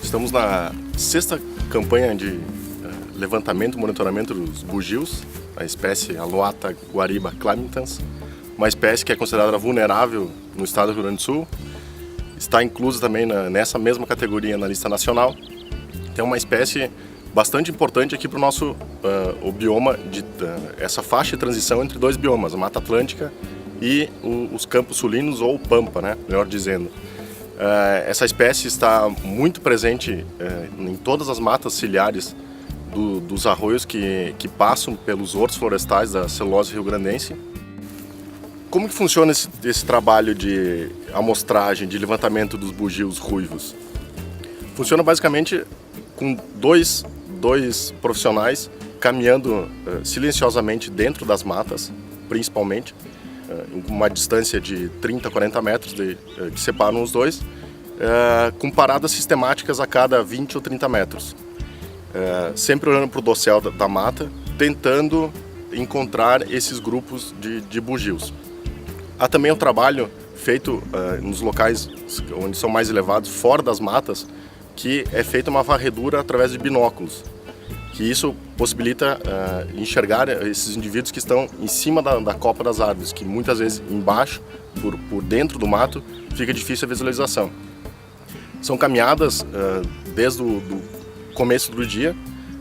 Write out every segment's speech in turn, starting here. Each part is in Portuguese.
Estamos na sexta campanha de levantamento e monitoramento dos bugios, a espécie Aloata guariba clamintans, uma espécie que é considerada vulnerável no estado do Rio Grande do Sul, está inclusa também nessa mesma categoria na lista nacional. É uma espécie bastante importante aqui para o nosso o bioma, essa faixa de transição entre dois biomas, a Mata Atlântica e os campos sulinos ou Pampa, né, melhor dizendo. Essa espécie está muito presente em todas as matas ciliares dos arroios que passam pelos hortos florestais da celulose rio-grandense. Como que funciona esse trabalho de amostragem, de levantamento dos bugios ruivos? Funciona basicamente com dois profissionais caminhando silenciosamente dentro das matas, principalmente, uma distância de 30 a 40 metros que separam os dois, com paradas sistemáticas a cada 20 ou 30 metros. Sempre olhando para o dossel da mata, tentando encontrar esses grupos de bugios. Há também um trabalho feito nos locais onde são mais elevados, fora das matas, que é feita uma varredura através de binóculos, que isso possibilita enxergar esses indivíduos que estão em cima da copa das árvores, que muitas vezes embaixo, por dentro do mato, fica difícil a visualização. São caminhadas desde o começo do dia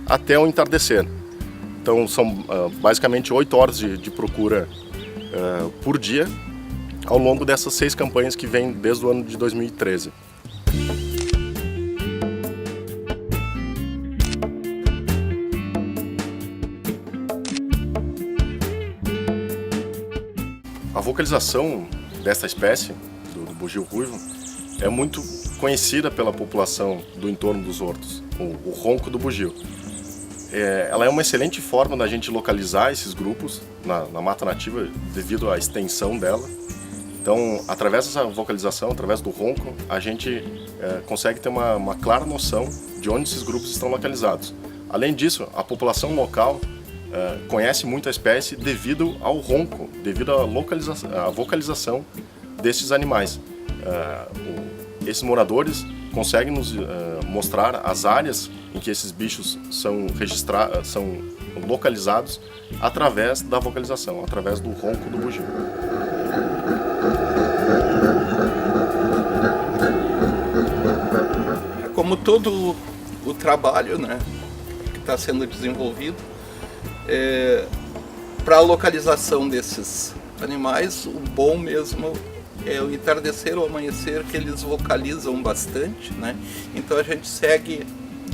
até o entardecer. Então são basicamente 8 horas de procura por dia, ao longo dessas 6 campanhas que vêm desde o ano de 2013. A vocalização dessa espécie, do bugio ruivo, é muito conhecida pela população do entorno dos hortos, o ronco do bugio. Ela é uma excelente forma da gente localizar esses grupos na mata nativa devido à extensão dela. Então, através dessa vocalização, através do ronco, a gente consegue ter uma clara noção de onde esses grupos estão localizados. Além disso, a população local conhece muito a espécie devido ao ronco, devido à vocalização desses animais. Esses moradores conseguem nos mostrar as áreas em que esses bichos são localizados através da vocalização, através do ronco do bugio. Como todo o trabalho, né, que está sendo desenvolvido, para a localização desses animais, o bom mesmo é o entardecer ou amanhecer, que eles vocalizam bastante, né? Então a gente segue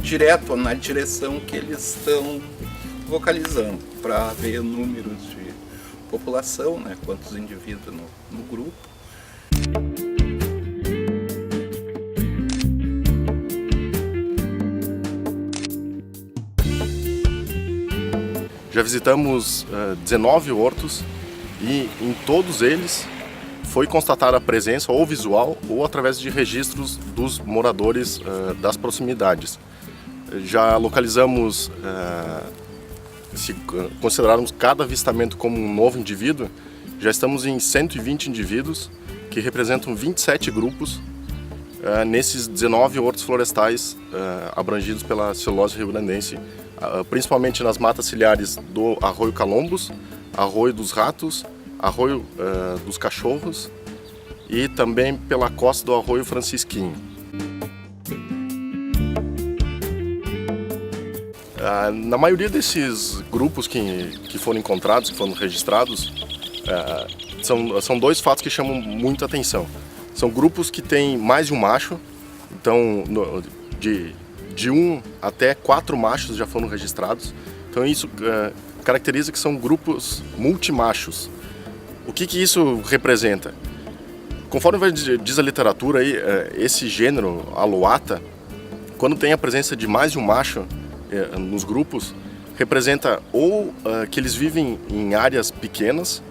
direto na direção que eles estão vocalizando, para ver números de população, né? Quantos indivíduos no grupo. Já visitamos 19 hortos e em todos eles foi constatada a presença ou visual ou através de registros dos moradores das proximidades. Já localizamos, se considerarmos cada avistamento como um novo indivíduo, já estamos em 120 indivíduos que representam 27 grupos nesses 19 hortos florestais abrangidos pela celulose rio-grandense, principalmente nas matas ciliares do Arroio Calombos, Arroio dos Ratos, Arroio dos Cachorros e também pela costa do Arroio Francisquinho. Na maioria desses grupos que foram encontrados, que foram registrados, são 2 fatos que chamam muita atenção. São grupos que têm mais de um macho, então de 1 até 4 machos já foram registrados. Então isso caracteriza que são grupos multimachos. O que isso representa? Conforme diz a literatura, aí, esse gênero, Alouatta, quando tem a presença de mais de um macho nos grupos, representa ou que eles vivem em áreas pequenas,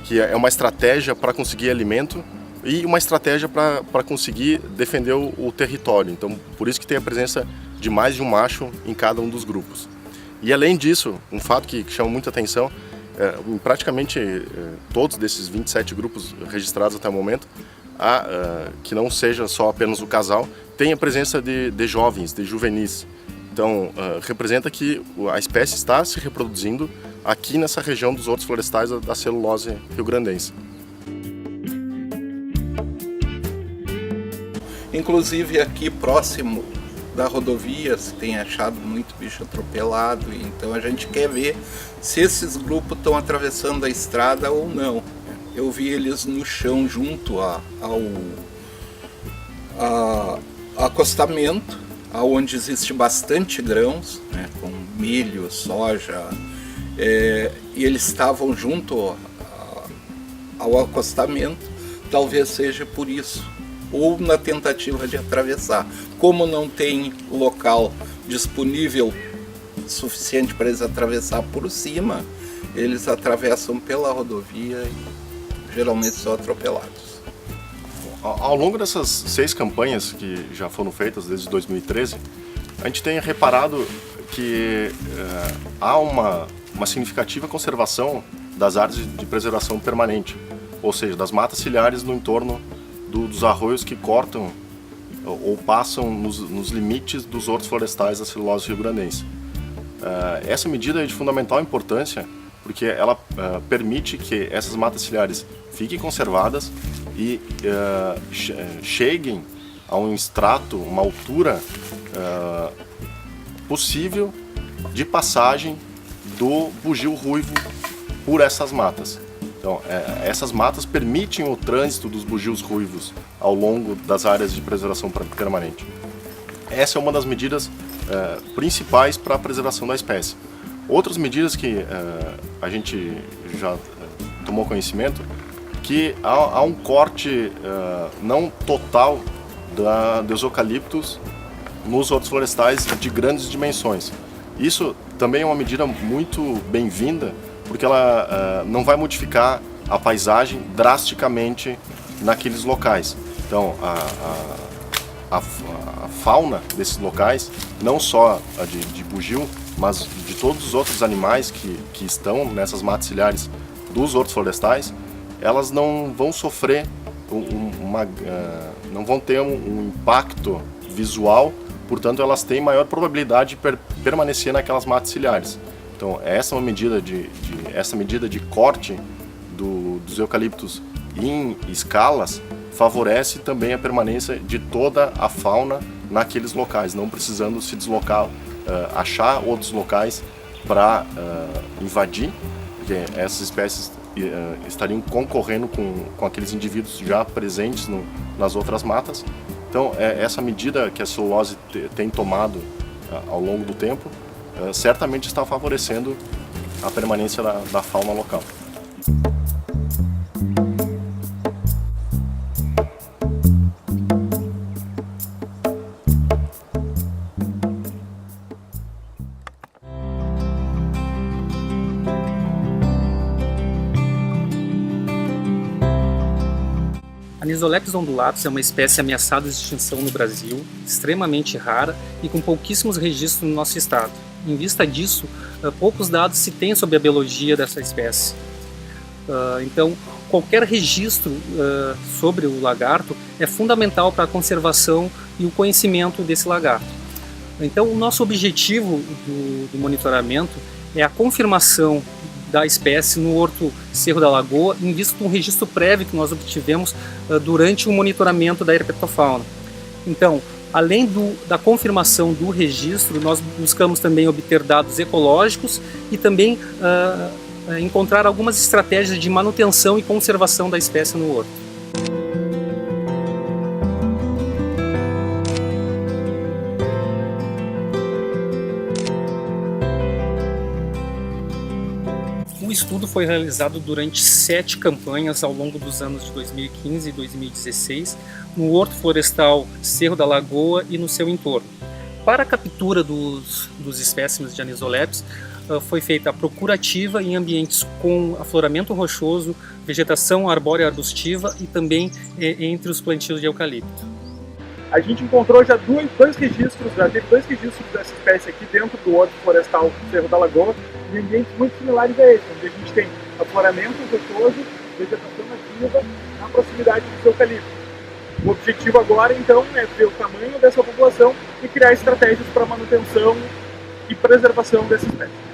que é uma estratégia para conseguir alimento, e uma estratégia para conseguir defender o território. Então, por isso que tem a presença de mais de um macho em cada um dos grupos. E além disso, um fato que chama muita atenção, em praticamente todos desses 27 grupos registrados até o momento, que não seja só apenas o casal, tem a presença de jovens, de juvenis. Então, representa que a espécie está se reproduzindo aqui nessa região dos hortos florestais da celulose rio-grandense. Inclusive aqui próximo da rodovia se tem achado muito bicho atropelado, então a gente quer ver se esses grupos estão atravessando a estrada ou não. Eu vi eles no chão junto ao acostamento, onde existe bastante grãos, né, com milho, soja, e eles estavam junto ao acostamento, talvez seja por isso, ou na tentativa de atravessar. Como não tem local disponível suficiente para eles atravessar por cima, eles atravessam pela rodovia e geralmente são atropelados. Ao longo dessas 6 campanhas que já foram feitas desde 2013, a gente tem reparado que há uma significativa conservação das áreas de preservação permanente, ou seja, das matas ciliares no entorno dos arroios que cortam ou passam nos limites dos hortos florestais da celulose rio-grandense. Essa medida é de fundamental importância porque ela permite que essas matas ciliares fiquem conservadas e cheguem a um extrato, uma altura possível de passagem do bugio ruivo por essas matas. Então, essas matas permitem o trânsito dos bugios ruivos ao longo das áreas de preservação permanente. Essa é uma das medidas principais para a preservação da espécie. Outras medidas que a gente já tomou conhecimento, que há um corte não total dos eucaliptos nos hortos florestais de grandes dimensões. Isso também é uma medida muito bem-vinda, porque ela não vai modificar a paisagem drasticamente naqueles locais. Então, a fauna desses locais, não só a de bugio, mas de todos os outros animais que estão nessas matas ciliares dos hortos florestais, elas não vão sofrer não vão ter um impacto visual, portanto elas têm maior probabilidade de permanecer naquelas matas ciliares. Então essa é uma medida essa medida de corte dos eucaliptos em escalas favorece também a permanência de toda a fauna naqueles locais, não precisando se deslocar, achar outros locais para invadir, porque essas espécies estariam concorrendo com aqueles indivíduos já presentes nas outras matas. Então essa medida que a celulose tem tomado ao longo do tempo certamente está favorecendo a permanência da fauna local. Anisolepis ondulatus é uma espécie ameaçada de extinção no Brasil, extremamente rara e com pouquíssimos registros no nosso estado. Em vista disso, poucos dados se tem sobre a biologia dessa espécie. Então, qualquer registro sobre o lagarto é fundamental para a conservação e o conhecimento desse lagarto. Então, o nosso objetivo do monitoramento é a confirmação da espécie no Horto Cerro da Lagoa, em vista de um registro prévio que nós obtivemos durante o monitoramento da herpetofauna. Então, além da confirmação do registro, nós buscamos também obter dados ecológicos e também encontrar algumas estratégias de manutenção e conservação da espécie no horto. O estudo foi realizado durante 7 campanhas ao longo dos anos de 2015 e 2016 no Horto Florestal Cerro da Lagoa e no seu entorno. Para a captura dos espécimes de Anisolepis, foi feita a procura ativa em ambientes com afloramento rochoso, vegetação arbórea arbustiva e também entre os plantios de eucalipto. A gente encontrou já teve dois registros dessa espécie aqui dentro do Horto Florestal Cerro da Lagoa, em ambientes muito similares a esse, onde a gente tem afloramento rochoso, vegetação nativa na proximidade dos eucaliptos. O objetivo agora, então, é ver o tamanho dessa população e criar estratégias para manutenção e preservação dessa espécie.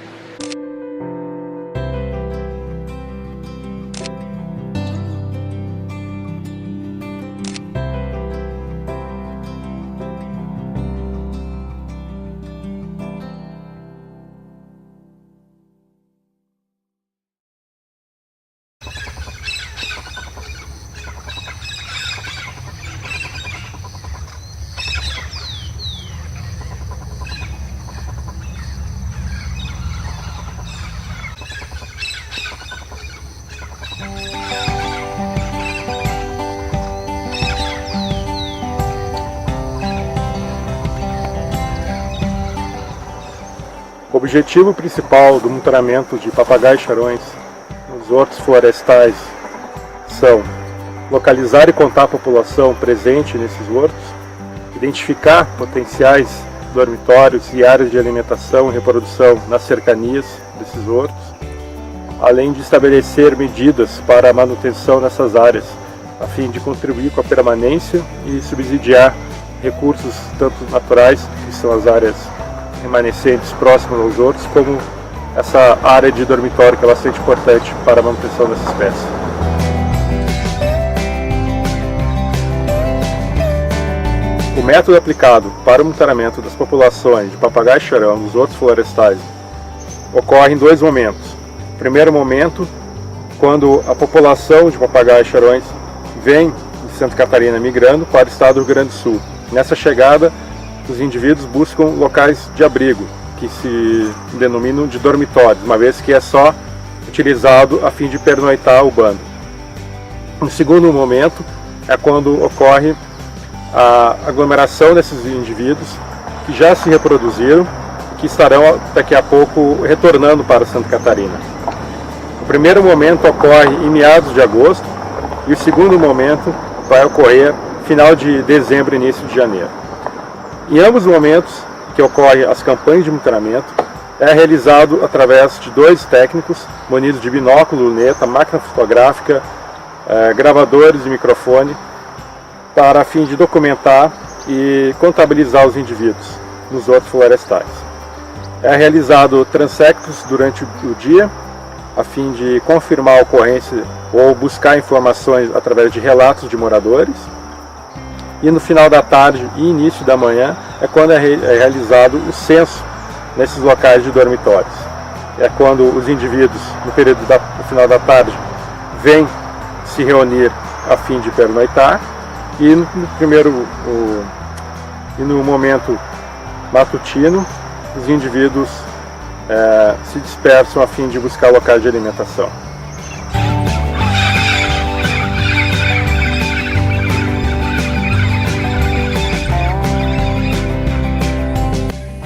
O objetivo principal do monitoramento de papagaios charões nos hortos florestais são localizar e contar a população presente nesses hortos, identificar potenciais dormitórios e áreas de alimentação e reprodução nas cercanias desses hortos, além de estabelecer medidas para a manutenção nessas áreas, a fim de contribuir com a permanência e subsidiar recursos tanto naturais, que são as áreas remanescentes próximas aos hortos, como essa área de dormitório que é bastante importante para a manutenção dessa espécie. O método aplicado para o monitoramento das populações de papagaio-charão nos hortos florestais ocorre em 2 momentos. O primeiro momento, quando a população de papagaios-charões vem de Santa Catarina migrando para o estado do Rio Grande do Sul. Nessa chegada, os indivíduos buscam locais de abrigo, que se denominam de dormitórios, uma vez que é só utilizado a fim de pernoitar o bando. No segundo momento, é quando ocorre a aglomeração desses indivíduos que já se reproduziram e que estarão daqui a pouco retornando para Santa Catarina. O primeiro momento ocorre em meados de agosto e o segundo momento vai ocorrer final de dezembro e início de janeiro. Em ambos os momentos que ocorrem as campanhas de monitoramento, é realizado através de 2 técnicos munidos de binóculo, luneta, máquina fotográfica, gravadores de microfone, para a fim de documentar e contabilizar os indivíduos nos hortos florestais. É realizado transectos durante o dia, a fim de confirmar a ocorrência ou buscar informações através de relatos de moradores. E no final da tarde e início da manhã é quando é realizado o censo nesses locais de dormitórios. É quando os indivíduos, no período no final da tarde, vêm se reunir a fim de pernoitar e no momento matutino os indivíduos se dispersam a fim de buscar locais de alimentação.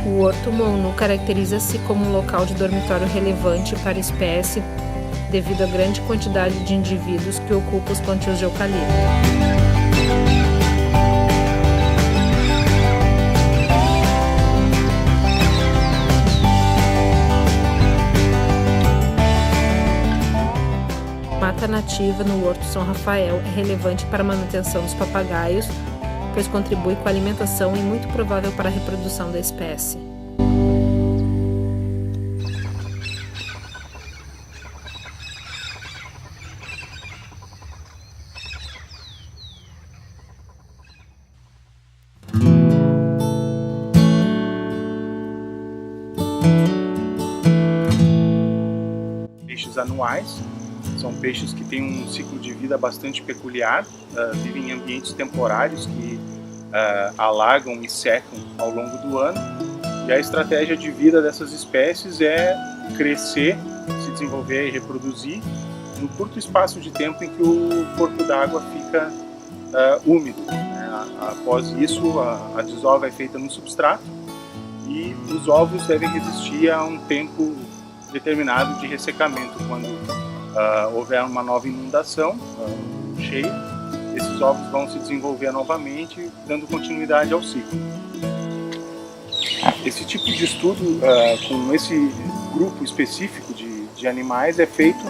O Horto Mounu caracteriza-se como um local de dormitório relevante para a espécie devido à grande quantidade de indivíduos que ocupam os plantios de eucalipto. Mata nativa no Horto São Rafael é relevante para a manutenção dos papagaios, pois contribui com a alimentação e muito provável para a reprodução da espécie. Peixes anuais. São peixes que têm um ciclo de vida bastante peculiar, vivem em ambientes temporários que alagam e secam ao longo do ano. E a estratégia de vida dessas espécies é crescer, se desenvolver e reproduzir no curto espaço de tempo em que o corpo d'água fica úmido, né? Após isso, a desova é feita no substrato e os ovos devem resistir a um tempo determinado de ressecamento. Quando houver uma nova inundação, cheia, esses ovos vão se desenvolver novamente, dando continuidade ao ciclo. Esse tipo de estudo com esse grupo específico de animais é feito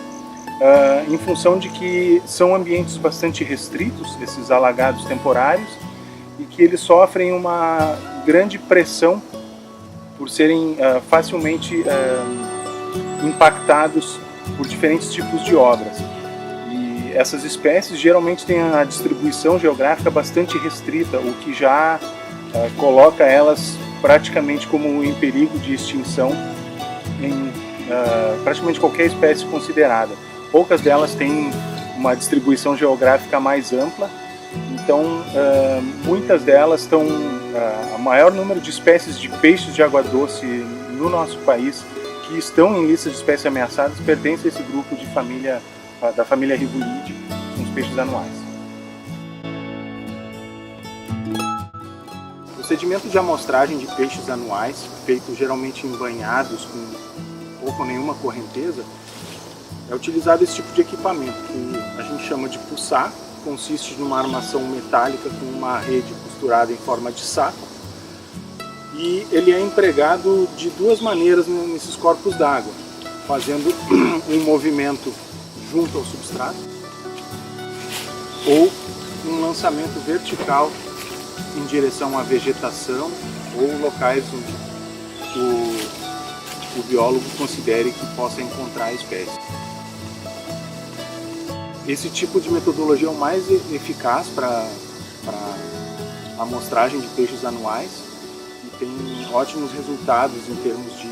em função de que são ambientes bastante restritos, esses alagados temporários, e que eles sofrem uma grande pressão por serem facilmente impactados por diferentes tipos de obras. E essas espécies geralmente têm a distribuição geográfica bastante restrita, o que já coloca elas praticamente como em perigo de extinção em praticamente qualquer espécie considerada. Poucas delas têm uma distribuição geográfica mais ampla, então muitas delas estão... o maior número de espécies de peixes de água doce no nosso país que estão em lista de espécies ameaçadas pertence a esse grupo de família, da família Rivulidae, com os peixes anuais. O procedimento de amostragem de peixes anuais, feito geralmente em banhados com pouco ou nenhuma correnteza, é utilizado esse tipo de equipamento, que a gente chama de pulsar, consiste numa armação metálica com uma rede costurada em forma de saco, e ele é empregado de duas maneiras nesses corpos d'água, fazendo um movimento junto ao substrato ou um lançamento vertical em direção à vegetação ou locais onde o biólogo considere que possa encontrar a espécie. Esse tipo de metodologia é o mais eficaz para a amostragem de peixes anuais e tem ótimos resultados em termos de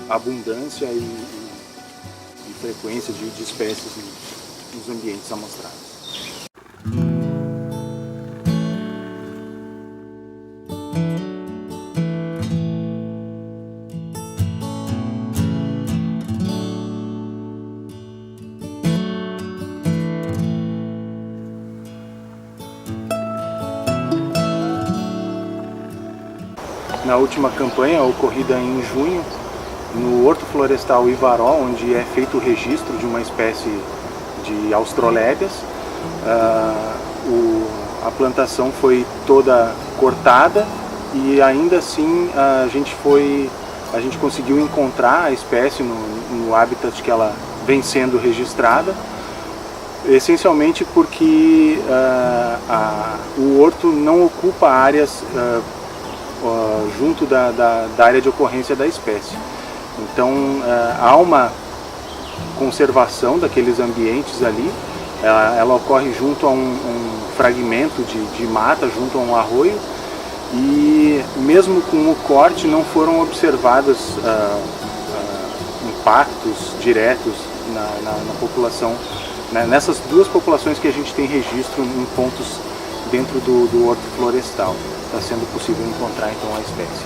abundância e frequência de espécies nos ambientes amostrados. Na última campanha, ocorrida em junho, no Horto Florestal Ivaró, onde é feito o registro de uma espécie de Austrolebbias, a plantação foi toda cortada e ainda assim a gente conseguiu encontrar a espécie no habitat que ela vem sendo registrada, essencialmente porque o horto não ocupa áreas junto da área de ocorrência da espécie. Então há uma conservação daqueles ambientes ali, ela ocorre junto a um fragmento de mata, junto a um arroio, e mesmo com o corte não foram observados impactos diretos na população, né? Nessas duas populações que a gente tem registro em pontos dentro do horto florestal. Está sendo possível encontrar então a espécie.